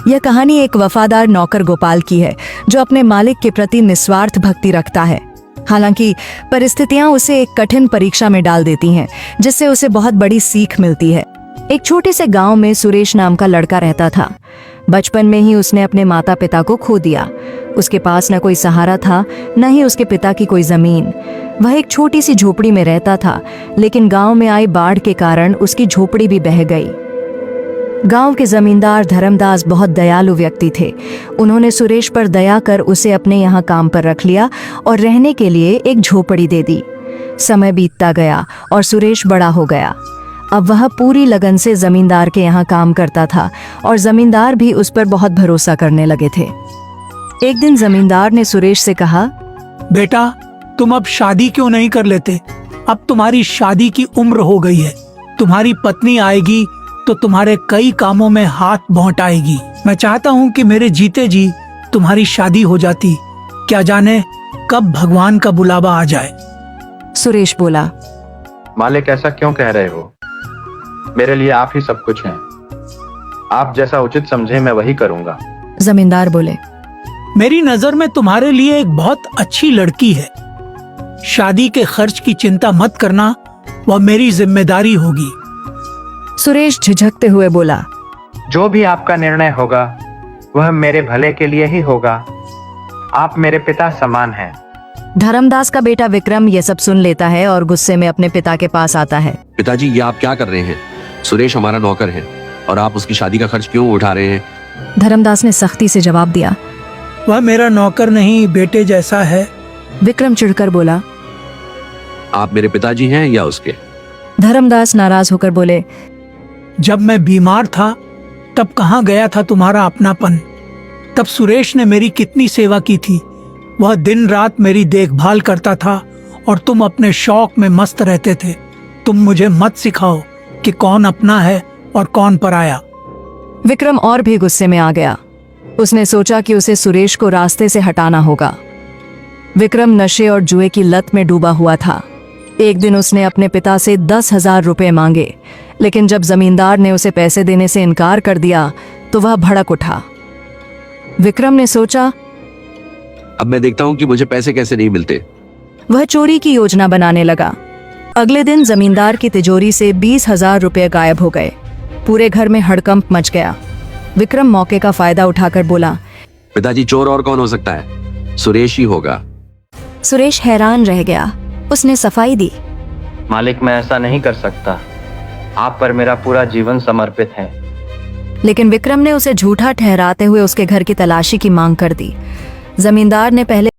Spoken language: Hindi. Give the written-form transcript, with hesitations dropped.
यह कहानी एक वफादार नौकर गोपाल की है जो अपने मालिक के प्रति निस्वार्थ भक्ति रखता है। हालांकि परिस्थितियां उसे एक कठिन परीक्षा में डाल देती हैं, जिससे उसे बहुत बड़ी सीख मिलती है। एक छोटे से गांव में सुरेश नाम का लड़का रहता था। बचपन में ही उसने अपने माता पिता को खो दिया। उसके पास न कोई सहारा था, न ही उसके पिता की कोई जमीन। वह एक छोटी सी झोपड़ी में रहता था, लेकिन गांव में आई बाढ़ के कारण उसकी झोपड़ी भी बह गई। गांव के जमींदार धर्मदास बहुत दयालु व्यक्ति थे। उन्होंने सुरेश पर दया कर उसे अपने यहाँ काम पर रख लिया और रहने के लिए एक झोपड़ी दे दी। समय बीतता गया और सुरेश बड़ा हो गया। अब वह पूरी लगन से जमींदार के यहाँ काम करता था और जमींदार भी उस पर बहुत भरोसा करने लगे थे। एक दिन जमींदार ने सुरेश से कहा, बेटा, तुम अब शादी क्यों नहीं कर लेते? अब तुम्हारी शादी की उम्र हो गई है। तुम्हारी पत्नी आएगी तो तुम्हारे कई कामों में हाथ बौंटाएगी। मैं चाहता हूँ कि मेरे जीते जी तुम्हारी शादी हो जाती। क्या जाने कब भगवान का बुलावा आ जाए। सुरेश बोला, मालिक, ऐसा क्यों कह रहे हो? मेरे लिए आप ही सब कुछ हैं। आप जैसा उचित समझे मैं वही करूंगा। जमींदार बोले, मेरी नजर में तुम्हारे लिए एक बहुत अच्छी लड़की है। शादी के खर्च की चिंता मत करना, वह मेरी जिम्मेदारी होगी। सुरेश झिझकते हुए बोला, जो भी आपका निर्णय होगा वह मेरे भले के लिए ही होगा। आप मेरे पिता समान हैं। धर्मदास का बेटा विक्रम यह सब सुन लेता है और गुस्से में अपने पिता के पास आता है। पिताजी, ये आप क्या कर रहे हैं? सुरेश हमारा नौकर है और आप उसकी शादी का खर्च क्यों उठा रहे हैं? धर्मदास ने सख्ती से जवाब दिया, वह मेरा नौकर नहीं, बेटे जैसा है। विक्रम चिढ़कर बोला, आप मेरे पिताजी हैं या उसके? धर्मदास नाराज होकर बोले, जब मैं बीमार था तब कहाँ गया था तुम्हारा अपनापन? तब सुरेश ने मेरी कितनी सेवा की थी। वह दिन रात मेरी देखभाल करता था और तुम अपने शौक में मस्त रहते थे। तुम मुझे मत सिखाओ कि कौन अपना है और कौन पराया। विक्रम और भी गुस्से में आ गया। उसने सोचा कि उसे सुरेश को रास्ते से हटाना होगा। विक्रम नशे और जुए की लत में डूबा हुआ था। एक दिन उसने अपने पिता से 10,000 रुपए मांगे, लेकिन जब जमींदार ने उसे पैसे देने से इनकार कर दिया तो वह भड़क उठा। विक्रम ने सोचा, अब मैं देखता हूँ कि मुझे पैसे कैसे नहीं मिलते। वह चोरी की योजना बनाने लगा। अगले दिन जमींदार की तिजोरी से 20,000 रुपए गायब हो गए। पूरे घर में हड़कंप मच गया। विक्रम मौके का फायदा उठाकर बोला, पिताजी, चोर और कौन हो सकता है? सुरेश ही होगा। सुरेश हैरान रह गया। उसने सफाई दी, मालिक, मैं ऐसा नहीं कर सकता। आप पर मेरा पूरा जीवन समर्पित है। लेकिन विक्रम ने उसे झूठा ठहराते हुए उसके घर की तलाशी की मांग कर दी। जमींदार ने पहले